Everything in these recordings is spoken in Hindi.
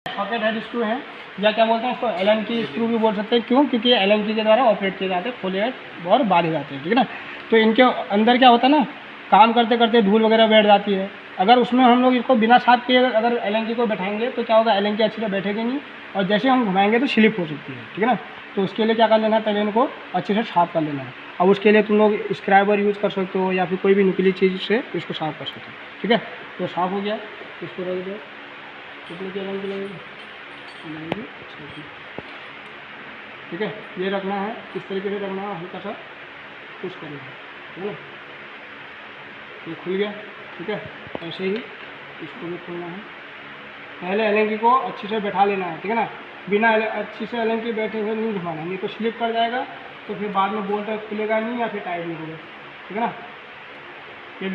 सॉकेट हेड स्क्रू हैं, या क्या बोलते हैं इसको एलन की स्क्रू भी बोल सकते हैं। क्यों? क्योंकि एलन की के द्वारा ऑपरेट किए जाते हैं, खोले और बांधे जाते हैं, ठीक है ना। तो इनके अंदर क्या होता है ना, काम करते करते धूल वगैरह बैठ जाती है। अगर उसमें हम लोग इसको बिना साफ किए अगर एलन की को बैठाएंगे तो क्या होगा, एलन की अच्छी से बैठेगी नहीं, और जैसे हम घुमाएंगे तो स्लिप हो सकती है, ठीक है ना। तो उसके लिए क्या कर लेना है, पहले इनको अच्छे से साफ कर लेना है। अब उसके लिए तुम लोग स्क्रैबर यूज़ कर सकते हो, या फिर कोई भी नुकीली चीज़ से इसको साफ कर सकते हो, ठीक है। तो साफ हो गया, इसको रख दो। कितने की एलन की लगेगी, ठीक है। ये रखना है, इस तरीके से रखना है, हल्का सा पुश करेंगे, ठीक है ना। ये खुल गया, ठीक है। ऐसे ही इसको भी खोलना है। पहले एलएनकी को अच्छी से बैठा लेना है, ठीक है ना। बिना अच्छी से एलएनकी बैठे हुए नहीं घुमाना, नहीं तो स्लिप कर जाएगा, तो फिर बाद में बोल्ट खुलेगा नहीं या फिर टाइट नहीं होगा, ठीक है ना।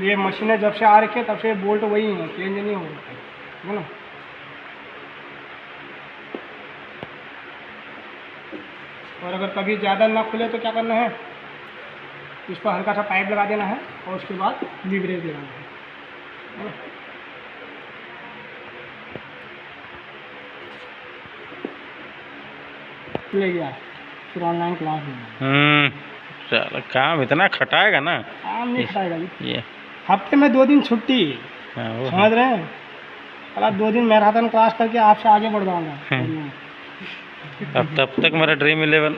ये मशीनें जब से आ रखी है तब से बोल्ट वही है, चेंज नहीं हो रहा है, ठीक है ना। और अगर कभी ज़्यादा ना खुले तो क्या करना है, इस पर हल्का सा पाइप लगा देना है और उसके बाद लीवरेज लगाना है, ले गया। फिर ऑनलाइन क्लास लेना। चलो, काम इतना खटाएगा ना, काम नहीं खटाएगा ये हफ्ते में 2 दिन छुट्टी, समझ रहे हैं। कल 2 दिन मैराथन क्लास करके आपसे आगे बढ़ जाऊँगा। अब तब तक मेरा ड्रीम 11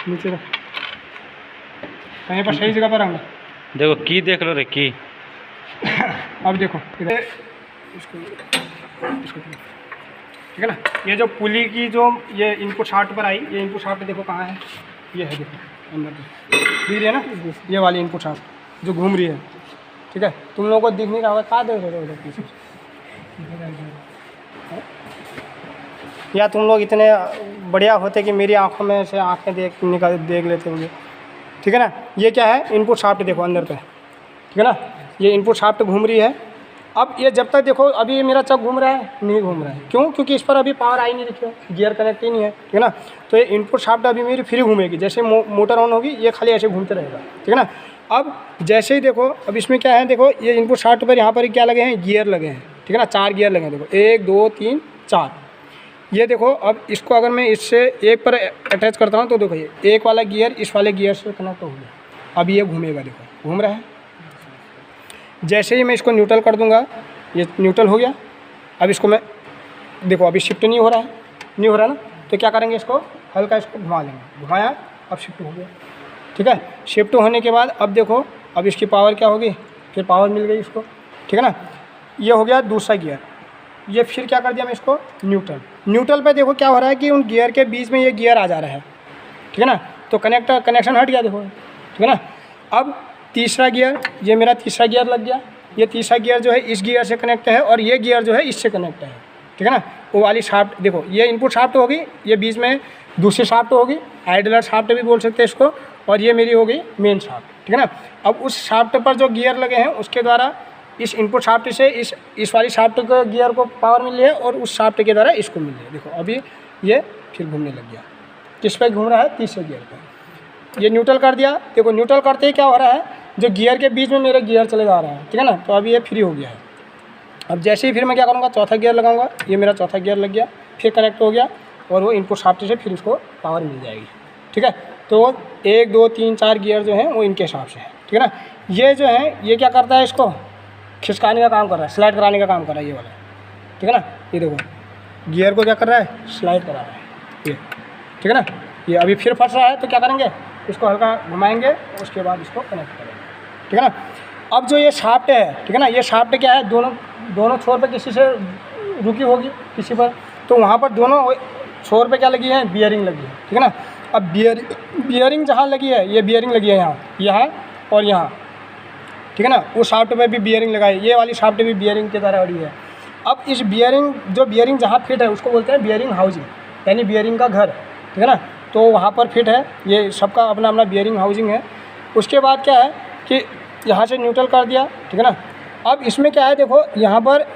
नीचे रख, कहीं पर सही जगह पर रहूँगा। देखो की देख लो रे की। अब देखो इधर इसको ठीक है ना। ये जो पुली की जो ये इनपुट शाफ्ट पर आई, ये इनपुट शाफ्ट देखो कहाँ है, ये है देखो अंदर दिख रही है ना, ये वाली इनपुट शाफ्ट जो घूम रही है, ठीक है। तुम लोगों को दिख नहीं रहा होगा, कहाँ देख रहे हो उधर पीछे, या तुम लोग इतने बढ़िया होते कि मेरी आंखों में से आंखें देख लेते होंगे, ठीक है ना। ये क्या है, इनपुट शाफ्ट देखो अंदर पे, ठीक है ना। ये इनपुट शाफ्ट घूम रही है। अब ये जब तक देखो, अभी ये मेरा चक घूम रहा है, नहीं घूम रहा है, क्यों? क्योंकि इस पर अभी पावर आई नहीं, देखिए गियर कनेक्ट ही नहीं है, ठीक है ना। तो ये इनपुट शाफ्ट अभी मेरी फ्री घूमेगी, जैसे मोटर ऑन होगी ये खाली ऐसे घूमते रहेगा, ठीक है ना। अब जैसे ही देखो, अब इसमें क्या है, देखो ये इनपुट शाफ्ट पर यहाँ पर क्या लगे हैं, गियर लगे हैं, ठीक है ना। 4 गियर लगे हैं, देखो 1 2 3 4। ये देखो, अब इसको अगर मैं इससे एक पर अटैच करता हूँ तो देखो ये एक वाला गियर इस वाले गियर से कनेक्ट हो गया। अब ये घूमेगा, देखो घूम रहा है। जैसे ही मैं इसको न्यूट्रल कर दूंगा, ये न्यूट्रल हो गया। अब इसको मैं देखो, अभी शिफ्ट नहीं हो रहा है, नहीं हो रहा ना, तो क्या करेंगे, इसको हल्का इसको घुमा लेंगे, घुमाया, अब शिफ्ट हो गया, ठीक है। शिफ्ट होने के बाद अब देखो, अब इसकी पावर क्या होगी, फिर पावर मिल गई इसको, ठीक है ना। ये हो गया दूसरा गियर। ये फिर क्या कर दिया मैं इसको न्यूट्रल। न्यूट्रल पे देखो क्या हो रहा है कि उन गियर के बीच में ये गियर आ जा रहा है, ठीक है ना। तो कनेक्शन हट गया, देखो, ठीक है ना। अब तीसरा गियर, ये मेरा तीसरा गियर लग गया। ये तीसरा गियर जो है इस गियर से कनेक्ट है, और ये गियर जो है इससे कनेक्ट है, ठीक है ना। वो वाली शाफ्ट देखो, ये इनपुट शाफ्ट होगी, ये बीच में दूसरी शाफ्ट होगी, आइडलर शाफ्ट भी बोल सकते हैं इसको, और ये मेरी होगी मेन शाफ्ट, ठीक है ना। अब उस शाफ्ट पर जो गियर लगे हैं उसके द्वारा इस इनपुट शाफ्ट से इस वाली शाफ्ट के गियर को पावर मिल रही है, और उस शाफ्ट के द्वारा इसको मिल रही है। देखो अभी ये फिर घूमने लग गया, किस पे घूम रहा है, तीसरे गियर पर। ये न्यूट्रल कर दिया, देखो न्यूट्रल करते ही क्या हो रहा है, जो गियर के बीच में मेरे गियर चले जा रहा है, ठीक है ना। तो अभी ये फ्री हो गया है। अब जैसे ही फिर मैं क्या करूँगा, चौथा गियर लगाऊंगा, ये मेरा चौथा गियर लग गया, फिर कनेक्ट हो गया, और वो इनपुट शाफ्ट से फिर उसको पावर मिल जाएगी, ठीक है। तो 1 2 3 4 गियर जो हैं वो इनके हिसाब से है, ठीक है ना। ये जो है ये क्या करता है, इसको खिसकाने का काम कर रहा है, स्लाइड कराने का काम कर रहा है ये वाला, ठीक है ना। ये देखो गियर को क्या कर रहा है, स्लाइड करा रहा है ये, ठीक है ना। ये अभी फिर फंस रहा है, तो क्या करेंगे, इसको हल्का घुमाएंगे, उसके बाद इसको कनेक्ट करेंगे, ठीक है ना। अब जो ये शाफ्ट है, ठीक है ना, ये शाफ्ट क्या है, दोनों छोर पे किसी से रुकी होगी किसी पर, तो वहाँ पर दोनों छोर पे क्या लगी है, बियरिंग लगी है, ठीक है ना। अब बियरिंग जहाँ लगी है, ये बियरिंग लगी है यहाँ और यहाँ, ठीक है ना। उस शाफ्ट में भी बियरिंग लगाई, ये वाली शाफ्ट भी बियरिंग के द्वारा अड़ी है। अब इस बियरिंग जहाँ फिट है उसको बोलते हैं बियरिंग हाउसिंग, यानी बियरिंग का घर, ठीक है ना। तो वहाँ पर फिट है, ये सबका अपना अपना बियरिंग हाउसिंग है। उसके बाद क्या है कि यहाँ से न्यूट्रल कर दिया, ठीक है ना। अब इसमें क्या है देखो, यहाँ पर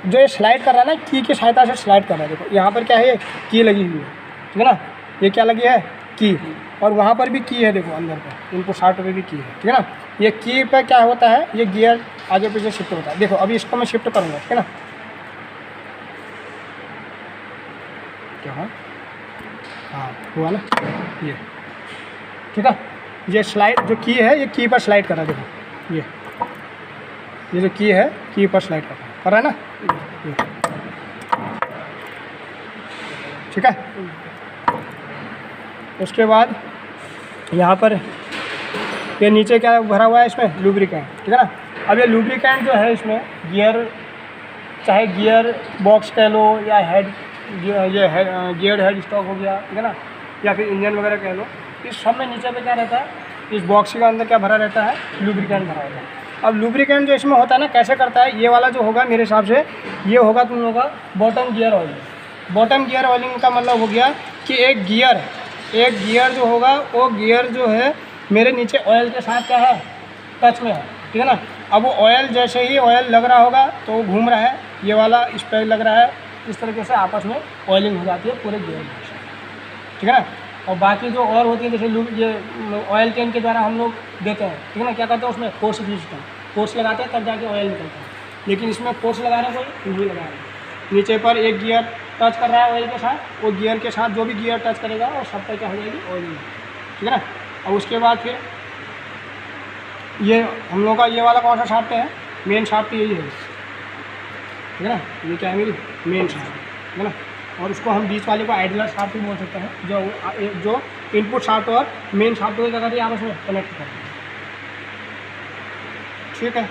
जो ये स्लाइड कर रहा है ना, की की सहायता से स्लाइड कर रहा है। देखो यहाँ पर क्या है, ये की लगी हुई है, ठीक है ना। ये क्या लगी है, की, और वहाँ पर भी की है, देखो अंदर पर इनपुट शाफ्ट पे भी की है, ठीक है ना। ये की पे क्या होता है, ये गियर आगे पीछे शिफ्ट होता है। देखो अभी इसको मैं शिफ्ट करूँगा, ठीक है ना। क्या हुआ, हाँ हुआ ना, ये ठीक है। ये स्लाइड जो की है, ये की पर स्लाइड कर रहा है। देखो ये जो की है, की पर स्लाइड कर रहा है ना, ये ठीक है। उसके बाद यहाँ पर ये नीचे क्या भरा हुआ है, इसमें लुब्रिकेंट, ठीक है ना। अब ये लुब्रिकेंट जो है इसमें गियर, चाहे गियर बॉक्स कह लो या हेड, ये गियर हेड स्टॉक हो गया, ठीक है ना, या फिर इंजन वगैरह कह लो, इस सब में नीचे पे क्या रहता है, इस बॉक्स के अंदर क्या भरा रहता है, लुब्रिकेंट भरा रहता है। अब लुब्रिकेंट जो इसमें होता है ना, कैसे करता है, ये वाला जो होगा मेरे हिसाब से ये होगा तुम लोगों का bottom gear oiling. Bottom gear oiling का मतलब हो गया कि एक गियर जो होगा, वो गियर जो है मेरे नीचे ऑयल के साथ क्या है, टच में है, ठीक है ना। अब वो ऑयल जैसे ही ऑयल लग रहा होगा तो वो घूम रहा है, ये वाला इस पर लग रहा है, इस तरीके से आपस में ऑयलिंग हो जाती है पूरे गियर में, ठीक है ना। और बाकी जो और होती है, जैसे ये ऑयल कैन के द्वारा हम लोग देते हैं, ठीक है ना, क्या करते हैं उसमें फोर्स सिस्टम, फोर्स लगाते हैं तब जाके ऑयल निकलता है। लेकिन इसमें फोर्स लगा रहे कोई नहीं लगा रहे, नीचे पर एक गियर टच कर रहा है ऑयल के साथ, वो गियर के साथ जो भी गियर टच करेगा और सब पर क्या हो जाएगी, ऑयलिंग, ठीक है ना। और उसके बाद फिर ये हम लोग का ये वाला कौन सा शाफ्ट है, मेन शाफ्ट यही है, ठीक है ना। ये क्या है, मेरी मेन शाफ्ट, ठीक है ना। और उसको हम बीच वाले को आइडलर शाफ्ट भी बोल सकते हैं, जो इनपुट शाफ्ट और मेन शाफ्ट को क्या करती है, आपस में कनेक्ट करती है, ठीक है।